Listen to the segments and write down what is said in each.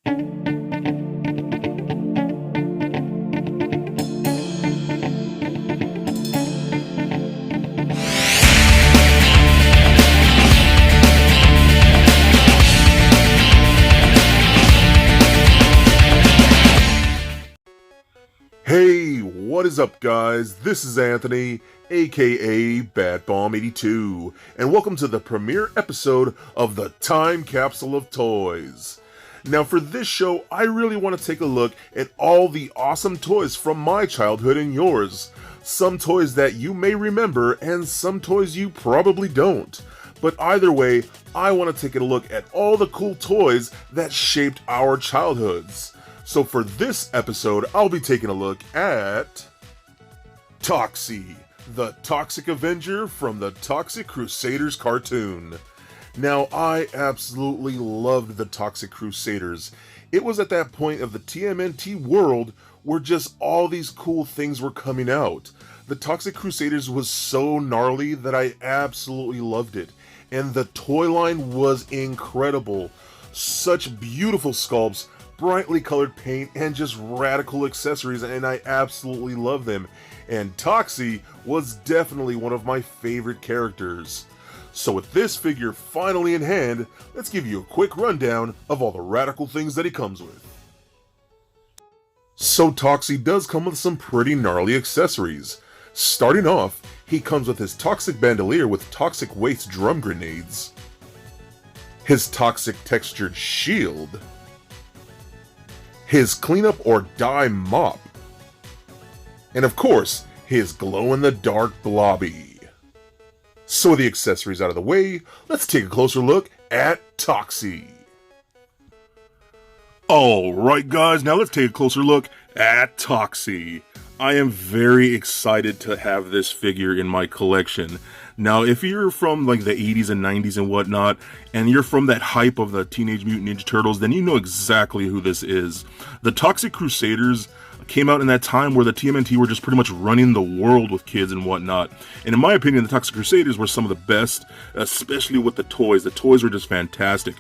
Hey, what is up guys? This is Anthony, aka BatBomb82, and welcome to the premiere episode of the Time Capsule of Toys. Now for this show, I really want to take a look at all the awesome toys from my childhood and yours. Some toys that you may remember and some toys you probably don't. But either way, I want to take a look at all the cool toys that shaped our childhoods. So for this episode, I'll be taking a look at Toxie, the Toxic Avenger from the Toxic Crusaders cartoon. Now, I absolutely loved the Toxic Crusaders. It was at that point of the TMNT world where just all these cool things were coming out. The Toxic Crusaders was so gnarly that I absolutely loved it. And the toy line was incredible. Such beautiful sculpts, brightly colored paint, and just radical accessories, and I absolutely love them. And Toxie was definitely one of my favorite characters. So with this figure finally in hand, let's give you a quick rundown of all the radical things that he comes with. So Toxie does come with some pretty gnarly accessories. Starting off, he comes with his Toxic Bandolier with Toxic Waste drum grenades, his Toxic Textured Shield, his Cleanup or Die Mop, and of course, his glow-in-the-dark Blobby. So with the accessories out of the way, let's take a closer look at Toxie. Alright guys, now let's take a closer look at Toxie. I am very excited to have this figure in my collection. Now, if you're from like the 80s and 90s and whatnot, and you're from that hype of the Teenage Mutant Ninja Turtles, then you know exactly who this is. The Toxic Crusaders came out in that time where the TMNT were just pretty much running the world with kids and whatnot. And in my opinion, the Toxic Crusaders were some of the best, especially with the toys. The toys were just fantastic.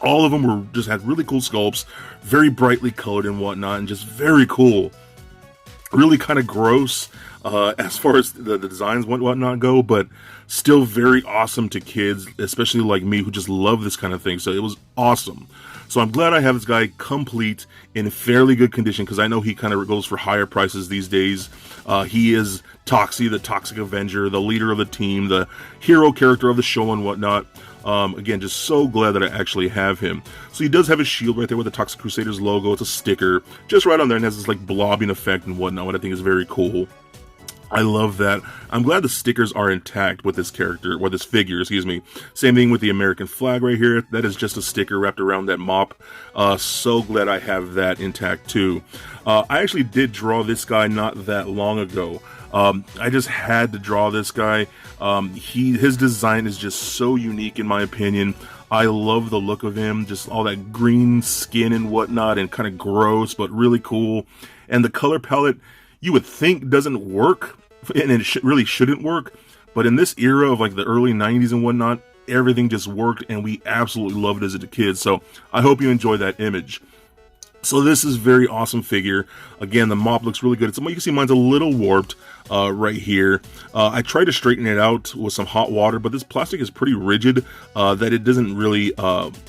All of them were just had really cool sculpts, very brightly colored and whatnot, and just very cool. Really kind of gross as far as the designs and whatnot go, but still very awesome to kids, especially like me who just love this kind of thing. So it was awesome. So I'm glad I have this guy complete in fairly good condition, because I know he kind of goes for higher prices these days. He is Toxie, the Toxic Avenger, the leader of the team, the hero character of the show and whatnot. Again, just so glad that I actually have him. So he does have his shield right there with the Toxic Crusaders logo. It's a sticker just right on there, and has this like blobbing effect and whatnot, what I think is very cool. I love that. I'm glad the stickers are intact with this character, or this figure, excuse me. Same thing with the American flag right here. That is just a sticker wrapped around that mop. So glad I have that intact too. I actually did draw this guy not that long ago. I just had to draw this guy. His design is just so unique in my opinion. I love the look of him, just all that green skin and whatnot, and kind of gross, but really cool. And the color palette, you would think doesn't work, and it really shouldn't work, but in this era of like the early 90s and whatnot, everything just worked, and we absolutely loved it as a kid. So I hope you enjoy that image. So this is a very awesome figure. Again, the mop looks really good. You can see mine's a little warped right here. I tried to straighten it out with some hot water, but this plastic is pretty rigid that it doesn't really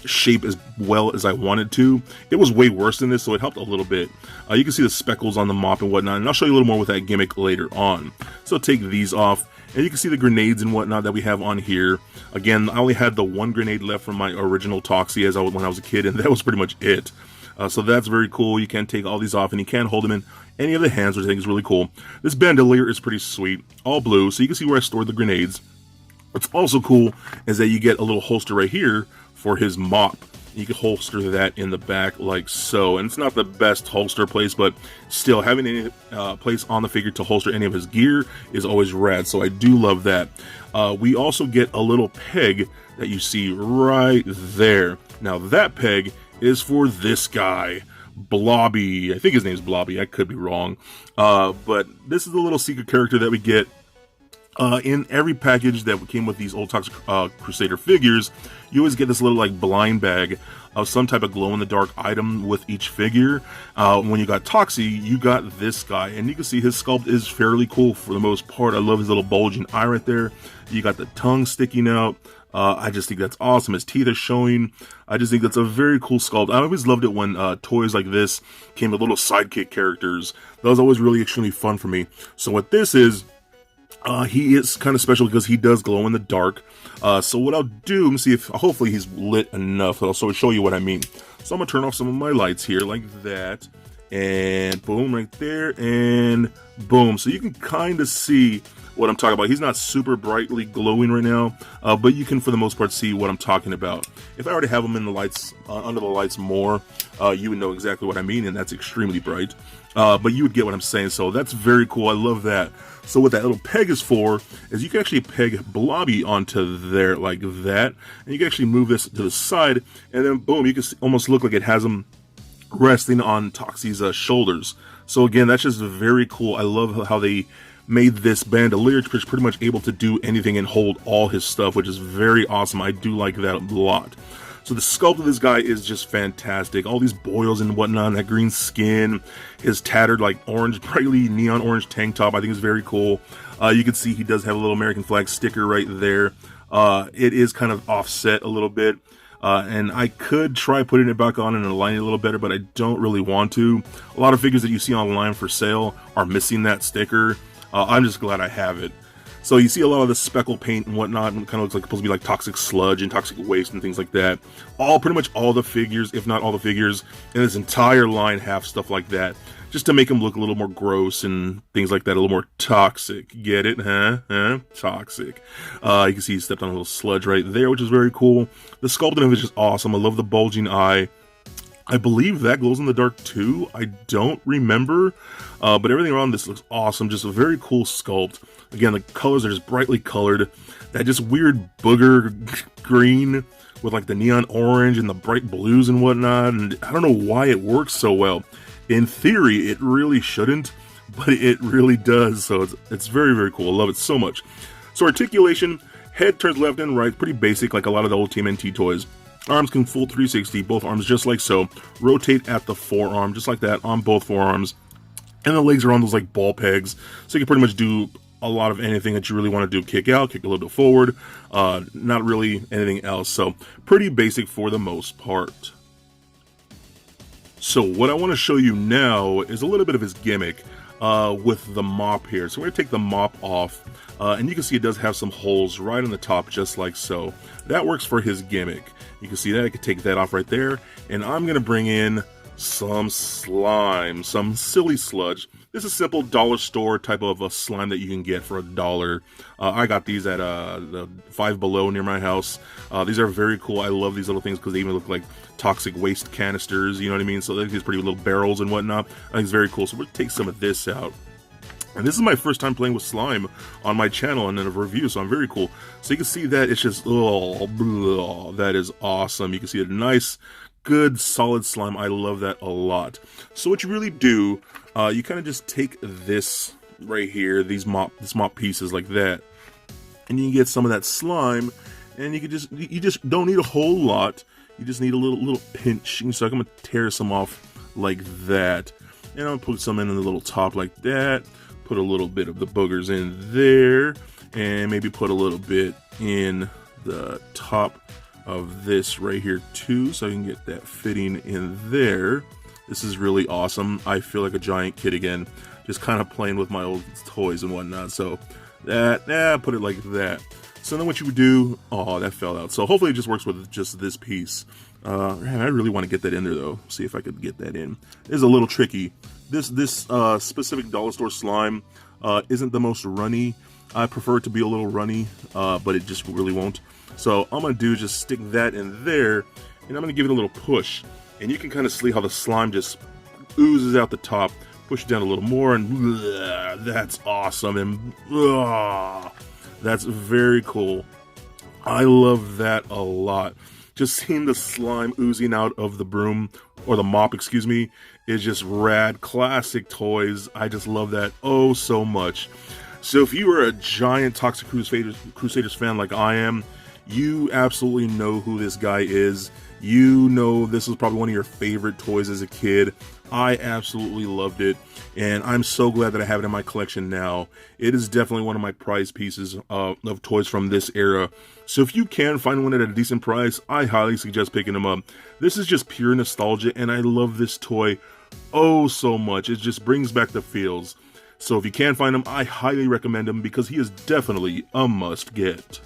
shape as well as I wanted to. It was way worse than this, so it helped a little bit. You can see the speckles on the mop and whatnot, and I'll show you a little more with that gimmick later on. So take these off. And you can see the grenades and whatnot that we have on here. Again, I only had the one grenade left from my original Toxie when I was a kid, and that was pretty much it. So that's very cool. You can take all these off, and you can hold them in any of the hands, which I think is really cool. This bandolier is pretty sweet, all blue, so you can see where I stored the grenades. What's also cool is that you get a little holster right here for his mop. You can holster that in the back like so, and it's not the best holster place, but still having any place on the figure to holster any of his gear is always rad, so I do love that. We also get a little peg that you see right there. Now that peg is for this guy, Blobby. I think his name's Blobby, I could be wrong. But this is the little secret character that we get in every package that came with these old Toxic Crusader figures. You always get this little like blind bag some type of glow-in-the-dark item with each figure. When you got Toxie, you got this guy, and you can see his sculpt is fairly cool for the most part. I love his little bulging eye right there. You got the tongue sticking out. I just think that's awesome. His teeth are showing. I just think that's a very cool sculpt. I always loved it when toys like this came with little sidekick characters. That was always really extremely fun for me. So what this is, he is kind of special because he does glow in the dark. So what I'll do, let me see if, hopefully he's lit enough. I'll sort of show you what I mean. So I'm going to turn off some of my lights here like that. And boom, right there. And boom. So you can kind of see what I'm talking about. He's not super brightly glowing right now, but you can for the most part see what I'm talking about. If I already have him in the lights, under the lights more, you would know exactly what I mean, and that's extremely bright. But you would get what I'm saying, so that's very cool. I love that. So what that little peg is for is you can actually peg Blobby onto there like that, and you can actually move this to the side, and then boom, you can almost look like it has him resting on Toxie's shoulders. So again, that's just very cool. I love how they made this bandolier pretty much able to do anything and hold all his stuff, which is very awesome. I do like that a lot. So the sculpt of this guy is just fantastic. All these boils and whatnot, that green skin, his tattered like orange, brightly neon orange tank top, I think is very cool. You can see he does have a little American flag sticker right there. It is kind of offset a little bit. And I could try putting it back on and aligning it a little better, but I don't really want to. A lot of figures that you see online for sale are missing that sticker. I'm just glad I have it. So you see a lot of the speckle paint and whatnot, and it kind of looks like supposed to be like toxic sludge and toxic waste and things like that. Pretty much all the figures, if not all the figures, in this entire line have stuff like that, just to make them look a little more gross and things like that, a little more toxic. Get it, huh? Toxic. You can see he stepped on a little sludge right there, which is very cool. The sculpting of it is just awesome. I love the bulging eye. I believe that glows in the dark too. I don't remember, but everything around this looks awesome. Just a very cool sculpt. Again, the colors are just brightly colored. That just weird booger green with like the neon orange and the bright blues and whatnot. And I don't know why it works so well. In theory, it really shouldn't, but it really does. So it's very, very cool. I love it so much. So articulation, head turns left and right. Pretty basic, like a lot of the old TMNT toys. Arms can full 360, both arms just like so. Rotate at the forearm, just like that, on both forearms. And the legs are on those like ball pegs, so you can pretty much do a lot of anything that you really want to do. Kick out, kick a little bit forward, not really anything else. So pretty basic for the most part. So what I want to show you now is a little bit of his gimmick with the mop here. So we're going to take the mop off, and you can see it does have some holes right on the top, just like so. That works for his gimmick. You can see that. I could take that off right there, and I'm going to bring in some slime, some silly sludge. This is simple dollar store type of a slime that you can get for $1. I got these at the Five Below near my house. These are very cool. I love these little things because they even look like toxic waste canisters, you know what I mean? So these pretty little barrels and whatnot. I think it's very cool. So we'll take some of this out. And this is my first time playing with slime on my channel and in a review, so I'm very cool. So you can see that it's just, that is awesome. You can see a nice, good, solid slime. I love that a lot. So what you really do, you kind of just take this right here, these mop pieces like that, and you can get some of that slime, and you just don't need a whole lot. You just need a little pinch. So I'm gonna tear some off like that, and I'll put some in the little top like that. Put a little bit of the boogers in there, and maybe put a little bit in the top of this right here too, so I can get that fitting in there. This is really awesome. I feel like a giant kid again, just kind of playing with my old toys and whatnot. So that, put it like that. So then what you would do, that fell out. So hopefully it just works with just this piece. Man, I really want to get that in there though. See if I could get that in. It's a little tricky. This specific dollar store slime isn't the most runny. I prefer it to be a little runny, but it just really won't. So all I'm going to do is just stick that in there, and I'm going to give it a little push. And you can kind of see how the slime just oozes out the top. Push it down a little more, and that's awesome. And that's very cool. I love that a lot. Just seeing the slime oozing out of the broom, or the mop, excuse me, is just rad. Classic toys. I just love that oh so much. So if you are a giant Toxic Crusaders fan like I am, you absolutely know who this guy is. You know this was probably one of your favorite toys as a kid. I absolutely loved it, and I'm so glad that I have it in my collection now. It is definitely one of my prized pieces of toys from this era. So if you can find one at a decent price, I highly suggest picking them up. This is just pure nostalgia, and I love this toy oh so much. It just brings back the feels. So if you can find him, I highly recommend him because he is definitely a must get.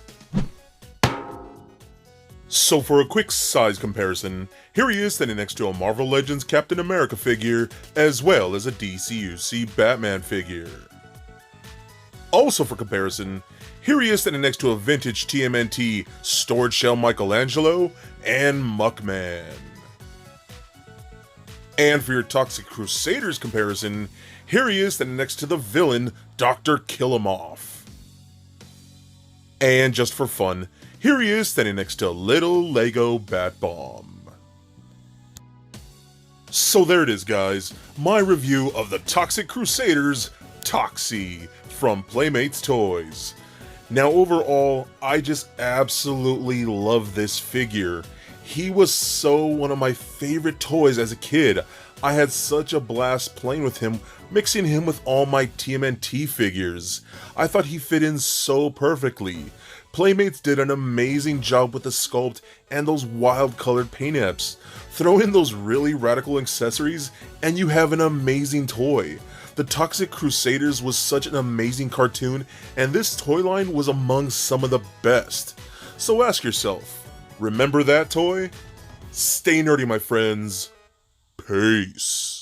So for a quick size comparison, here he is standing next to a Marvel Legends Captain America figure, as well as a DCUC Batman figure. Also for comparison, here he is standing next to a vintage TMNT Storage Shell Michelangelo and Muckman. And for your Toxic Crusaders comparison, here he is standing next to the villain Dr. Killamoff. And just for fun, here he is standing next to little Lego Bat Bomb. So there it is, guys, my review of the Toxic Crusaders Toxie from Playmates Toys. Now overall, I just absolutely love this figure. He was so one of my favorite toys as a kid. I had such a blast playing with him, mixing him with all my TMNT figures. I thought he fit in so perfectly. Playmates did an amazing job with the sculpt and those wild colored paint apps. Throw in those really radical accessories and you have an amazing toy. The Toxic Crusaders was such an amazing cartoon, and this toy line was among some of the best. So ask yourself, remember that toy? Stay nerdy, my friends. Peace.